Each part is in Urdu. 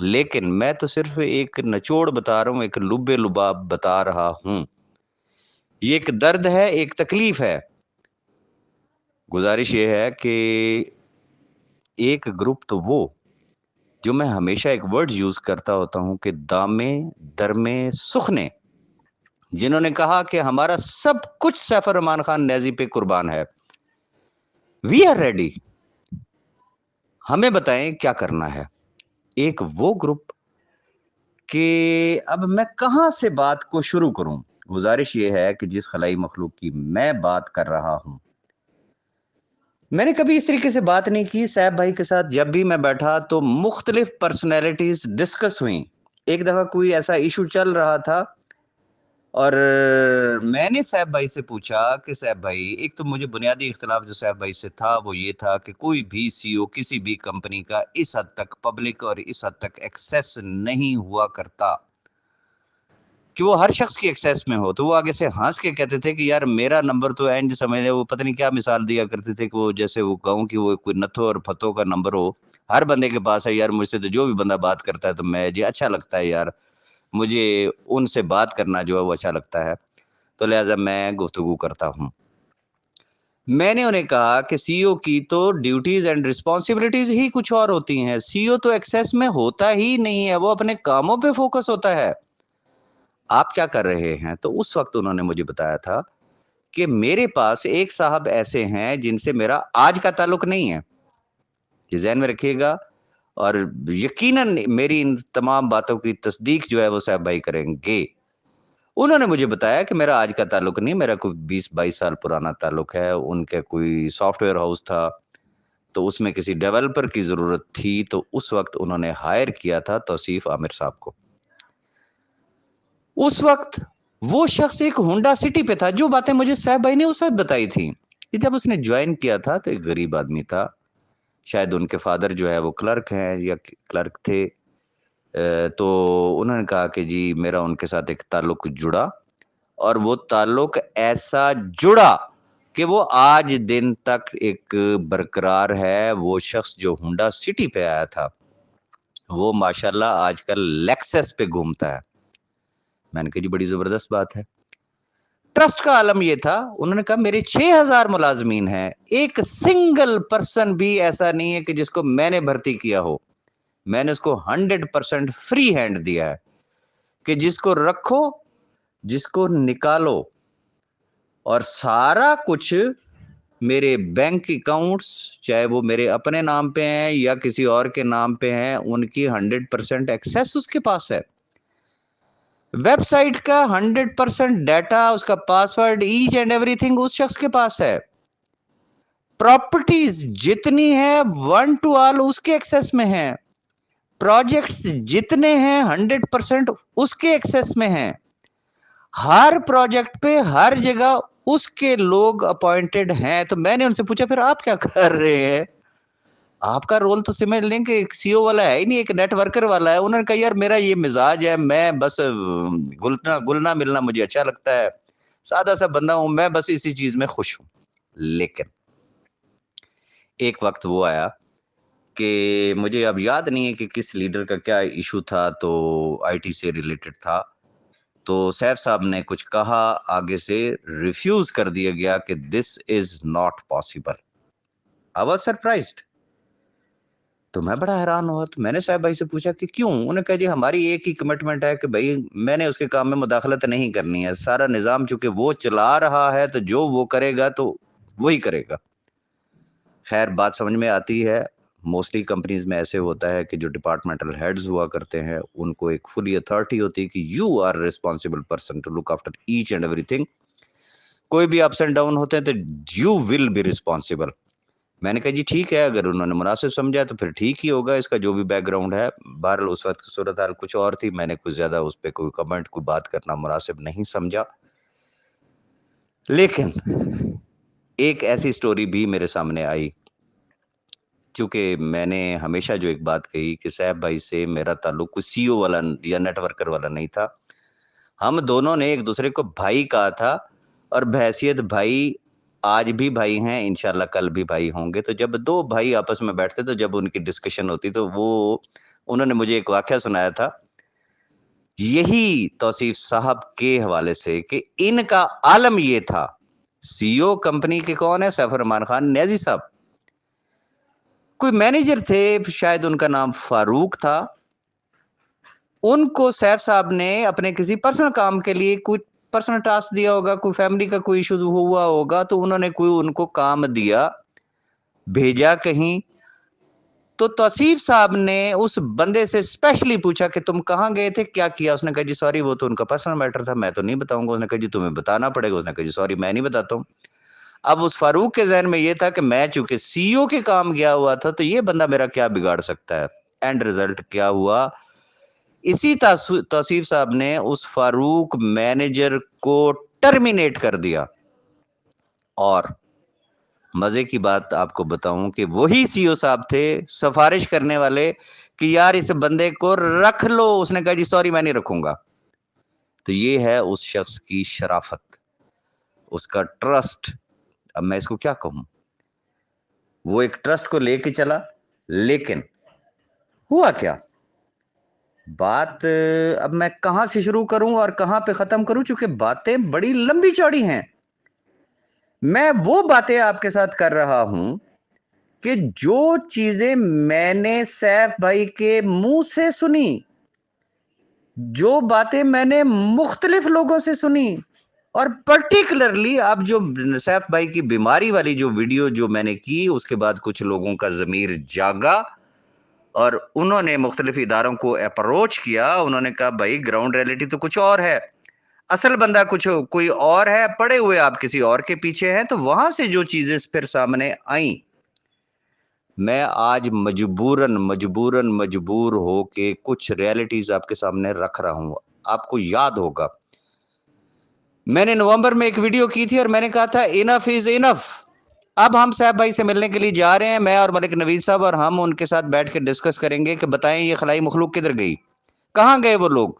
لیکن میں تو صرف ایک نچوڑ بتا رہا ہوں، ایک لبے لباب بتا رہا ہوں. یہ ایک درد ہے، ایک تکلیف ہے. گزارش یہ ہے کہ ایک گروپ تو وہ جو میں ہمیشہ ایک ورڈ یوز کرتا ہوتا ہوں کہ دامے درمے سخنے، جنہوں نے کہا کہ ہمارا سب کچھ سیف الرحمان خان نیازی پہ قربان ہے. وی آر ریڈی، ہمیں بتائیں کیا کرنا ہے. ایک وہ گروپ کہ اب میں کہاں سے بات کو شروع کروں. گزارش یہ ہے کہ جس خلائی مخلوق کی میں بات کر رہا ہوں، میں نے کبھی اس طریقے سے بات نہیں کی. صاحب بھائی کے ساتھ جب بھی میں بیٹھا تو مختلف پرسنالٹیز ڈسکس ہوئیں. ایک دفعہ کوئی ایسا ایشو چل رہا تھا اور میں نے صاحب بھائی سے پوچھا کہ صاحب بھائی، ایک تو مجھے بنیادی اختلاف جو صاحب بھائی سے تھا وہ یہ تھا کہ کوئی بھی سی او کسی بھی کمپنی کا اس حد تک پبلک اور اس حد تک ایکسیس نہیں ہوا کرتا کہ وہ ہر شخص کی ایکسیس میں ہو. تو وہ آگے سے ہنس کے کہتے تھے کہ یار میرا نمبر تو اینڈ سمجھ لے، وہ پتہ نہیں کیا مثال دیا کرتے تھے کہ وہ جیسے وہ گاؤں کی وہ کوئی نتھو اور پھتو کا نمبر ہو، ہر بندے کے پاس ہے. یار مجھ سے تو جو بھی بندہ بات کرتا ہے تو میں جی اچھا لگتا ہے، یار مجھے ان سے بات کرنا جو ہے وہ اچھا لگتا ہے، تو لہٰذا میں گفتگو کرتا ہوں. میں نے انہیں کہا کہ سی او کی تو ڈیوٹیز اینڈ رسپانسبلٹیز ہی کچھ اور ہوتی ہیں. سی او تو ایکسیس میں ہوتا ہی نہیں ہے، وہ اپنے کاموں پہ فوکس ہوتا ہے. آپ کیا کر رہے ہیں؟ تو اس وقت انہوں نے مجھے بتایا تھا کہ میرے پاس ایک صاحب ایسے ہیں جن سے میرا آج کا تعلق نہیں ہے. یہ ذہن میں رکھیے گا، اور یقیناً میری ان تمام باتوں کی تصدیق جو ہے وہ صاحب بھائی کریں گے. انہوں نے مجھے بتایا کہ میرا آج کا تعلق نہیں، میرا کوئی 20-22 سال پرانا تعلق ہے. ان کے کوئی سافٹ ویئر ہاؤس تھا تو اس میں کسی ڈیولپر کی ضرورت تھی، تو اس وقت انہوں نے ہائر کیا تھا توصیف عامر صاحب کو. اس وقت وہ شخص ایک ہونڈا سٹی پہ تھا. جو باتیں مجھے صاحب بھائی نے اس وقت بتائی تھیں کہ جب اس نے جوائن کیا تھا تو ایک غریب آدمی تھا. شاید ان کے فادر جو ہے وہ کلرک ہیں یا کلرک تھے. تو انہوں نے کہا کہ جی میرا ان کے ساتھ ایک تعلق جڑا، اور وہ تعلق ایسا جڑا کہ وہ آج دن تک ایک برقرار ہے. وہ شخص جو ہونڈا سٹی پہ آیا تھا وہ ماشاءاللہ آج کل لیکسس پہ گھومتا ہے. میں نے کہا جی بڑی زبردست بات ہے. ٹرسٹ کا عالم یہ تھا، انہوں نے کہا میرے 6000 ملازمین ہیں، ایک سنگل پرسن بھی ایسا نہیں ہے کہ جس کو میں نے بھرتی کیا ہو. میں نے اس کو 100% فری ہینڈ دیا ہے کہ جس کو رکھو جس کو نکالو، اور سارا کچھ میرے بینک اکاؤنٹس چاہے وہ میرے اپنے نام پہ ہیں یا کسی اور کے نام پہ ہیں، ان کی 100% ایکسیس اس کے پاس ہے. ویب سائٹ کا 100% ڈیٹا، اس کا password, each and everything اس شخص کے پاس ہے. پراپرٹیز جتنی ہیں 1 to all اس کے ایکسیس میں ہیں. پروجیکٹس جتنے ہیں 100% اس کے ایکسیس میں ہیں. ہر پروجیکٹ پہ ہر جگہ اس کے لوگ اپوائنٹڈ ہیں. تو میں نے ان سے پوچھا پھر آپ کیا کر رہے ہیں؟ آپ کا رول تو سمجھ لیں کہ ایک سی او والا ہے ہی نہیں، ایک نیٹ ورکر والا ہے. انہوں نے کہا یار میرا یہ مزاج ہے، میں بس گلنا ملنا مجھے اچھا لگتا ہے، سادہ سا بندہ ہوں میں، بس اسی چیز میں خوش ہوں. لیکن ایک وقت وہ آیا کہ مجھے اب یاد نہیں ہے کہ کس لیڈر کا کیا ایشو تھا، تو آئی ٹی سے ریلیٹڈ تھا. تو سیف صاحب نے کچھ کہا، آگے سے ریفیوز کر دیا گیا کہ this is not possible. I was surprised. تو میں بڑا حیران ہوا. تو میں نے صاحب بھائی سے پوچھا کہ کیوں؟ انہوں نے کہا جی ہماری ایک ہی کمٹمنٹ ہے کہ بھائی میں نے اس کے کام میں مداخلت نہیں کرنی ہے. سارا نظام چونکہ وہ چلا رہا ہے تو جو وہ کرے گا تو وہی کرے گا. خیر بات سمجھ میں آتی ہے. موسٹلی کمپنیز میں ایسے ہوتا ہے کہ جو ڈپارٹمنٹل ہیڈز ہوا کرتے ہیں ان کو ایک فلی اتھارٹی ہوتی ہے کہ you are responsible person to look after each and everything. کوئی بھی اپس اینڈ ڈاؤن ہوتے ہیں تو یو ول بی ریسپانسبل. میں نے کہا جی ٹھیک ہے، اگر انہوں نے مناسب سمجھا تو پھر ٹھیک ہی ہوگا، اس کا جو بھی بیک گراؤنڈ ہے. بہرحال اس وقت صورتحال کچھ اور تھی، میں نے کچھ زیادہ اس پہ کوئی کمنٹ کوئی بات کرنا مناسب نہیں سمجھا. لیکن ایک ایسی سٹوری بھی میرے سامنے آئی، چونکہ میں نے ہمیشہ جو ایک بات کہی کہ صاحب بھائی سے میرا تعلق کوئی سی او والا یا نیٹ ورکر والا نہیں تھا. ہم دونوں نے ایک دوسرے کو بھائی کہا تھا، اور بحیثیت بھائی آج بھی بھائی ہیں، انشاءاللہ کل بھی بھائی ہوں گے. تو جب دو بھائی آپس میں بیٹھتے تو جب ان کی ڈسکشن ہوتی تو وہ انہوں نے مجھے ایک واقعہ سنایا تھا یہی توصیف صاحب کے حوالے سے کہ ان کا عالم یہ تھا. سی او کمپنی کے کون ہے؟ سیف الرحمان خان نیازی صاحب. کوئی مینیجر تھے, شاید ان کا نام فاروق تھا. ان کو سیف صاحب نے اپنے کسی پرسنل کام کے لیے کوئی پرسنل ٹاسک دیا ہوگا, کوئی فیملی کا کوئی ایشو ہوا ہوگا, تو انہوں نے کوئی ان کو کام دیا, بھیجا کہیں. تو توصیف صاحب نے اس بندے سے اسپیشلی پوچھا کہ تم کہاں گئے تھے, کیا کیا؟ اس نے کہا جی سوری وہ تو ان کا پرسنل میٹر تھا, میں تو نہیں بتاؤں گا. اس نے کہا جی تمہیں بتانا پڑے گا. اس نے کہا جی سوری میں نہیں بتاتا ہوں. اب اس فاروق کے ذہن میں یہ تھا کہ میں چونکہ سی او کے کام گیا ہوا تھا تو یہ بندہ میرا کیا بگاڑ سکتا ہے. اینڈ ریزلٹ کیا ہوا؟ اسی توصیف صاحب نے اس فاروق مینیجر کو ٹرمینیٹ کر دیا. اور مزے کی بات آپ کو بتاؤں کہ وہی سی او صاحب تھے سفارش کرنے والے کہ یار اس بندے کو رکھ لو. اس نے کہا جی سوری میں نہیں رکھوں گا. تو یہ ہے اس شخص کی شرافت, اس کا ٹرسٹ. اب میں اس کو کیا کہوں, وہ ایک ٹرسٹ کو لے کے چلا, لیکن ہوا کیا بات. اب میں کہاں سے شروع کروں اور کہاں پہ ختم کروں, چونکہ باتیں بڑی لمبی چوڑی ہیں. میں وہ باتیں آپ کے ساتھ کر رہا ہوں کہ جو چیزیں میں نے سیف بھائی کے منہ سے سنی, جو باتیں میں نے مختلف لوگوں سے سنی, اور پرٹیکولرلی اب جو سیف بھائی کی بیماری والی جو ویڈیو جو میں نے کی, اس کے بعد کچھ لوگوں کا ضمیر جاگا اور انہوں نے مختلف اداروں کو اپروچ کیا. انہوں نے کہا بھائی گراؤنڈ ریئلٹی تو کچھ اور ہے, اصل بندہ کچھ کوئی اور ہے, پڑے ہوئے آپ کسی اور کے پیچھے ہیں. تو وہاں سے جو چیزیں پھر سامنے آئیں, میں آج مجبور ہو کے کچھ ریالٹیز آپ کے سامنے رکھ رہا ہوں. آپ کو یاد ہوگا میں نے نومبر میں ایک ویڈیو کی تھی اور میں نے کہا تھا انف از انف. اب ہم صاحب بھائی سے ملنے کے لیے جا رہے ہیں, میں اور ملک نوید صاحب, اور ہم ان کے ساتھ بیٹھ کے ڈسکس کریں گے کہ بتائیں یہ خلائی مخلوق کدھر گئی, کہاں گئے وہ لوگ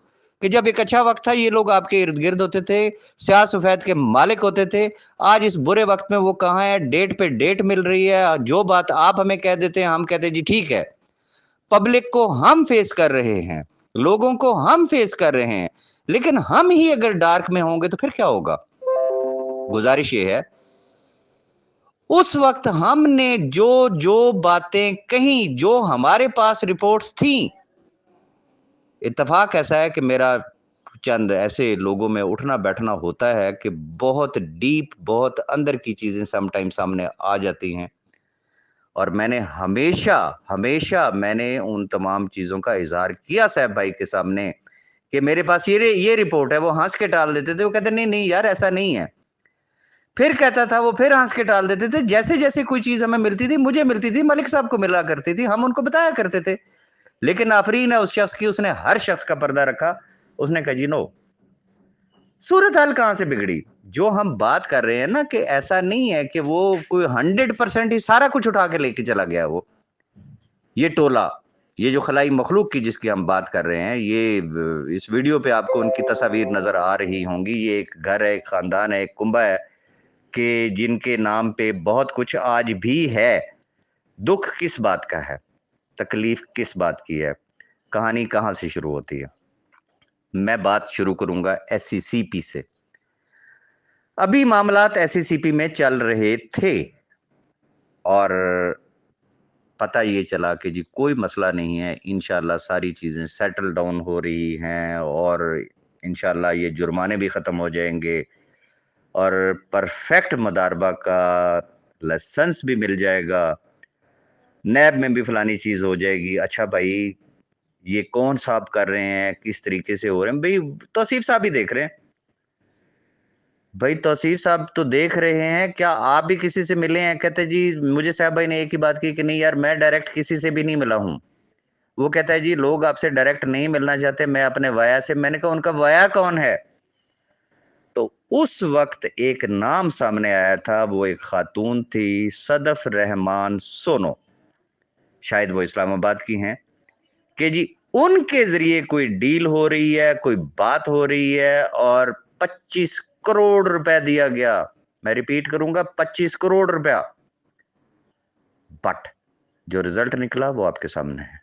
کہ جب ایک اچھا وقت تھا یہ لوگ آپ کے ارد گرد ہوتے تھے, سیاہ سفید کے مالک ہوتے تھے. آج اس برے وقت میں وہ کہاں ہے؟ ڈیٹ پہ ڈیٹ مل رہی ہے, جو بات آپ ہمیں کہہ دیتے ہیں ہم کہتے ہیں جی ٹھیک ہے. پبلک کو ہم فیس کر رہے ہیں, لوگوں کو ہم فیس کر رہے ہیں, لیکن ہم ہی اگر ڈارک میں ہوں گے تو پھر کیا ہوگا؟ گزارش یہ ہے اس وقت ہم نے جو باتیں کہیں, جو ہمارے پاس رپورٹس تھیں, اتفاق ایسا ہے کہ میرا چند ایسے لوگوں میں اٹھنا بیٹھنا ہوتا ہے کہ بہت ڈیپ, بہت اندر کی چیزیں سم ٹائم سامنے آ جاتی ہیں, اور میں نے ہمیشہ میں نے ان تمام چیزوں کا اظہار کیا صاحب بھائی کے سامنے کہ میرے پاس یہ رپورٹ ہے. وہ ہنس کے ٹال دیتے تھے, وہ کہتے نہیں یار ایسا نہیں ہے. پھر کہتا تھا وہ, پھر ہنس کے ٹال دیتے تھے. جیسے جیسے کوئی چیز ہمیں ملتی تھی, مجھے ملتی تھی, ملک صاحب کو ملا کرتی تھی, ہم ان کو بتایا کرتے تھے. لیکن آفرین ہے اس شخص کی, اس نے ہر شخص کا پردہ رکھا. اس نے کہا جی نو. صورتحال کہاں سے بگڑی؟ جو ہم بات کر رہے ہیں نا کہ ایسا نہیں ہے کہ وہ کوئی 100% ہی سارا کچھ اٹھا کے لے کے چلا گیا. وہ یہ ٹولہ, یہ جو خلائی مخلوق کی جس کی ہم بات کر رہے ہیں, یہ اس ویڈیو پہ آپ کو ان کی تصاویر نظر آ رہی ہوں گی. یہ ایک گھر ہے, ایک خاندان ہے, ایک کنبہ ہے کہ جن کے نام پہ بہت کچھ آج بھی ہے. دکھ کس بات کا ہے, تکلیف کس بات کی ہے, کہانی کہاں سے شروع ہوتی ہے؟ میں بات شروع کروں گا ایس سی سی پی سے. ابھی معاملات ایس سی سی پی میں چل رہے تھے اور پتہ یہ چلا کہ جی کوئی مسئلہ نہیں ہے, انشاءاللہ ساری چیزیں سیٹل ڈاؤن ہو رہی ہیں, اور انشاءاللہ یہ جرمانے بھی ختم ہو جائیں گے, اور پرفیکٹ مداربہ کا لائسنس بھی مل جائے گا, نیب میں بھی فلانی چیز ہو جائے گی. اچھا بھائی یہ کون صاحب کر رہے ہیں, کس طریقے سے ہو رہے ہیں؟ بھائی توصیف صاحب ہی دیکھ رہے ہیں. بھائی توصیف صاحب تو دیکھ رہے ہیں, کیا آپ بھی کسی سے ملے ہیں؟ کہتے جی مجھے صاحب بھائی نے ایک ہی بات کی کہ نہیں یار میں ڈائریکٹ کسی سے بھی نہیں ملا ہوں. وہ کہتا ہے جی لوگ آپ سے ڈائریکٹ نہیں ملنا چاہتے, میں اپنے ویا سے. میں نے کہا ان کا ویا کون ہے؟ تو اس وقت ایک نام سامنے آیا تھا, وہ ایک خاتون تھی, صدف رحمان سونو, شاید وہ اسلام آباد کی ہیں, کہ جی ان کے ذریعے کوئی ڈیل ہو رہی ہے, کوئی بات ہو رہی ہے, اور 25 کروڑ روپے دیا گیا. میں ریپیٹ کروں گا, 25 کروڑ روپیہ. بٹ جو رزلٹ نکلا وہ آپ کے سامنے ہے.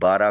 12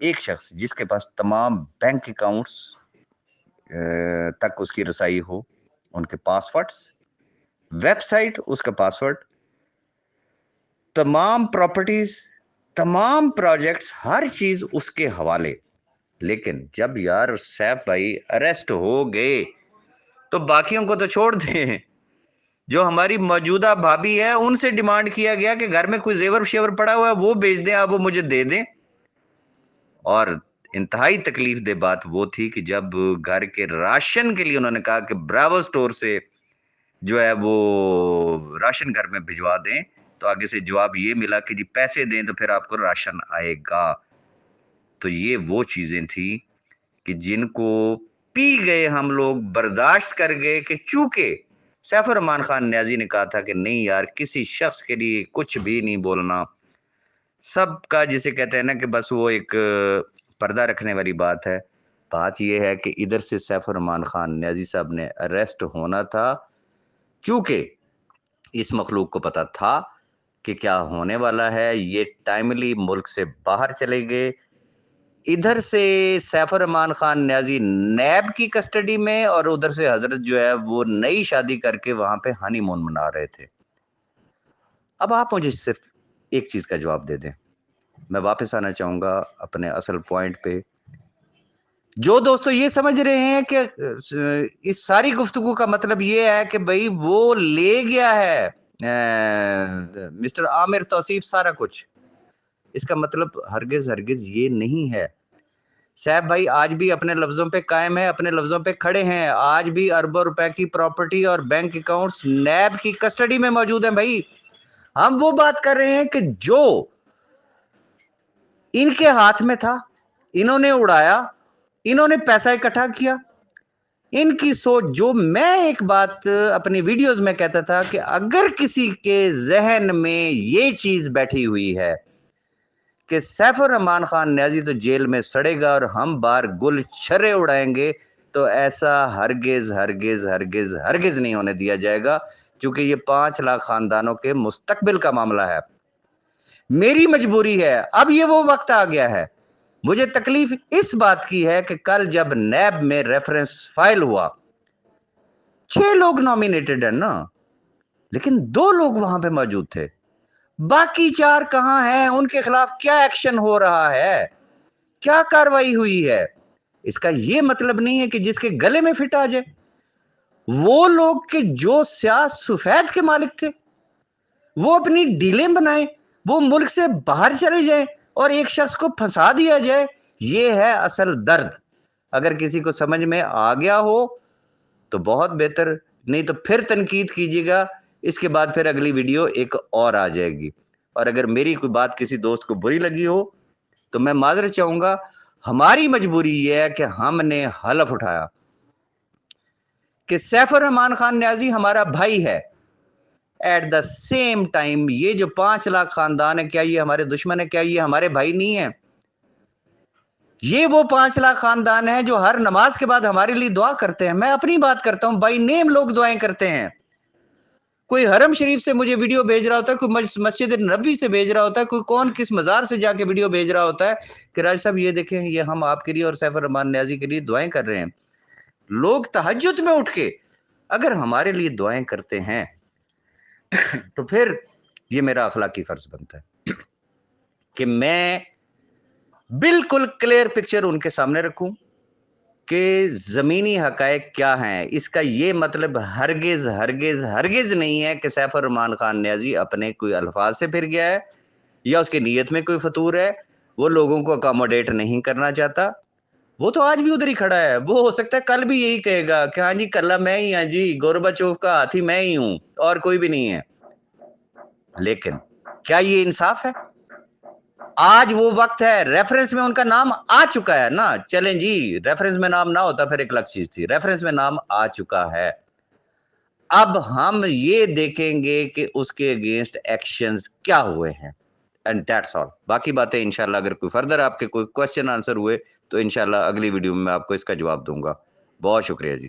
ایک شخص جس کے پاس تمام بینک اکاؤنٹس تک اس کی رسائی ہو، ان کے پاسورڈز، ویب سائٹ اس کا پاسورڈ، تمام پراپرٹیز، تمام پروجیکٹس، ہر چیز اس کے حوالے. لیکن جب یار سیف بھائی اریسٹ ہو گئے تو باقیوں کو تو چھوڑ دیں، جو ہماری موجودہ بھابھی ہے ان سے ڈیمانڈ کیا گیا کہ گھر میں کوئی زیور شیور پڑا ہوا ہے وہ بیچ دیں، آپ وہ مجھے دے دیں. اور انتہائی تکلیف دہ بات وہ تھی کہ جب گھر کے راشن کے لیے انہوں نے کہا کہ براوو سٹور سے جو ہے وہ راشن گھر میں بھجوا دیں، تو آگے سے جواب یہ ملا کہ جی پیسے دیں تو پھر آپ کو راشن آئے گا. تو یہ وہ چیزیں تھیں کہ جن کو پی گئے ہم لوگ، برداشت کر گئے کہ چونکہ سیف الرحمان خان نیازی نے کہا تھا کہ نہیں یار کسی شخص کے لیے کچھ بھی نہیں بولنا، سب کا جسے کہتے ہیں نا کہ بس وہ ایک پردہ رکھنے والی بات ہے. بات یہ ہے کہ ادھر سے سیف الرحمان خان نیازی صاحب نے اریسٹ ہونا تھا، چونکہ اس مخلوق کو پتا تھا کہ کیا ہونے والا ہے. یہ ٹائملی ملک سے باہر چلے گئے. ادھر سے سیف الرحمان خان نیازی نیب کی کسٹڈی میں، اور ادھر سے حضرت جو ہے وہ نئی شادی کر کے وہاں پہ ہانی مون منا رہے تھے. اب آپ مجھے صرف ایک چیز کا جواب دے دیں. میں واپس آنا چاہوں گا اپنے اصل پوائنٹ پہ. جو دوستو یہ سمجھ رہے ہیں کہ اس ساری گفتگو کا مطلب یہ ہے کہ بھئی وہ لے گیا ہے مسٹر عامر توصیف سارا کچھ، اس کا مطلب ہرگز ہرگز یہ نہیں ہے. صاحب بھائی آج بھی اپنے لفظوں پہ قائم ہے، اپنے لفظوں پہ کھڑے ہیں. آج بھی اربوں روپے کی پراپرٹی اور بینک اکاؤنٹس نیب کی کسٹڈی میں موجود ہیں. بھائی ہم وہ بات کر رہے ہیں کہ جو ان کے ہاتھ میں تھا، انہوں نے اڑایا، انہوں نے پیسہ اکٹھا کیا، ان کی سوچ. جو میں ایک بات اپنی ویڈیوز میں کہتا تھا کہ اگر کسی کے ذہن میں یہ چیز بیٹھی ہوئی ہے کہ سیف الرحمان خان نیازی تو جیل میں سڑے گا اور ہم بار گل چھرے اڑائیں گے، تو ایسا ہرگز ہرگز ہرگز ہرگز نہیں ہونے دیا جائے گا، چونکہ یہ 5 لاکھ خاندانوں کے مستقبل کا معاملہ ہے. میری مجبوری ہے، اب یہ وہ وقت آ گیا ہے. مجھے تکلیف اس بات کی ہے کہ کل جب نیب میں ریفرنس فائل ہوا، 6 لوگ نومینیٹڈ ہیں نا، لیکن 2 لوگ وہاں پہ موجود تھے. باقی 4 کہاں ہیں؟ ان کے خلاف کیا ایکشن ہو رہا ہے؟ کیا کاروائی ہوئی ہے؟ اس کا یہ مطلب نہیں ہے کہ جس کے گلے میں فٹ آ جائے. وہ لوگ کہ جو سیاہ سفید کے مالک تھے وہ اپنی ڈیلیں بنائیں، وہ ملک سے باہر چلے جائیں اور ایک شخص کو پھنسا دیا جائے. یہ ہے اصل درد. اگر کسی کو سمجھ میں آ گیا ہو تو بہت بہتر، نہیں تو پھر تنقید کیجیے گا. اس کے بعد پھر اگلی ویڈیو ایک اور آ جائے گی. اور اگر میری کوئی بات کسی دوست کو بری لگی ہو تو میں معذرت چاہوں گا. ہماری مجبوری یہ ہے کہ ہم نے حلف اٹھایا کہ سیف الرحمان خان نیازی ہمارا بھائی ہے. ایٹ دا سیم ٹائم یہ جو 5 لاکھ خاندان ہے، کیا یہ ہمارے دشمن ہے؟ کیا یہ ہمارے بھائی نہیں ہیں؟ یہ وہ 5 لاکھ خاندان ہیں جو ہر نماز کے بعد ہمارے لیے دعا کرتے ہیں. میں اپنی بات کرتا ہوں، بائی نیم لوگ دعائیں کرتے ہیں. کوئی حرم شریف سے مجھے ویڈیو بھیج رہا ہوتا ہے، کوئی مسجد نبوی سے بھیج رہا ہوتا ہے، کوئی کون کس مزار سے جا کے ویڈیو بھیج رہا ہوتا ہے کہ راج صاحب یہ دیکھیں، یہ ہم آپ کے لیے اور سیف الرحمان نیازی کے لیے دعائیں کر رہے ہیں. لوگ تہجد میں اٹھ کے اگر ہمارے لیے دعائیں کرتے ہیں تو پھر یہ میرا اخلاقی فرض بنتا ہے کہ میں بالکل کلیئر پکچر ان کے سامنے رکھوں کہ زمینی حقائق کیا ہیں. اس کا یہ مطلب ہرگز ہرگز ہرگز نہیں ہے کہ سیف الرحمان خان نیازی اپنے کوئی الفاظ سے پھر گیا ہے یا اس کی نیت میں کوئی فطور ہے. وہ لوگوں کو اکاموڈیٹ نہیں کرنا چاہتا. وہ تو آج بھی ادھر ہی کھڑا ہے. وہ ہو سکتا ہے کل بھی یہی کہے گا کہ ہاں جی کل میں ہی ہاں جی گورباچوف کا ہاتھی میں ہی ہوں اور کوئی بھی نہیں ہے. لیکن کیا یہ انصاف ہے؟ آج وہ وقت ہے. ریفرنس میں ان کا نام آ چکا ہے نا. چلیں جی ریفرنس میں نام نہ ہوتا پھر ایک الگ چیز تھی. ریفرنس میں نام آ چکا ہے. اب ہم یہ دیکھیں گے کہ اس کے اگینسٹ ایکشنز کیا ہوئے ہیں. And that's all. باقی باتیں انشاءاللہ اگر کوئی فردر آپ کے کوئی کوسچن آنسر ہوئے تو انشاءاللہ اگلی ویڈیو میں آپ کو اس کا جواب دوں گا. بہت شکریہ جی.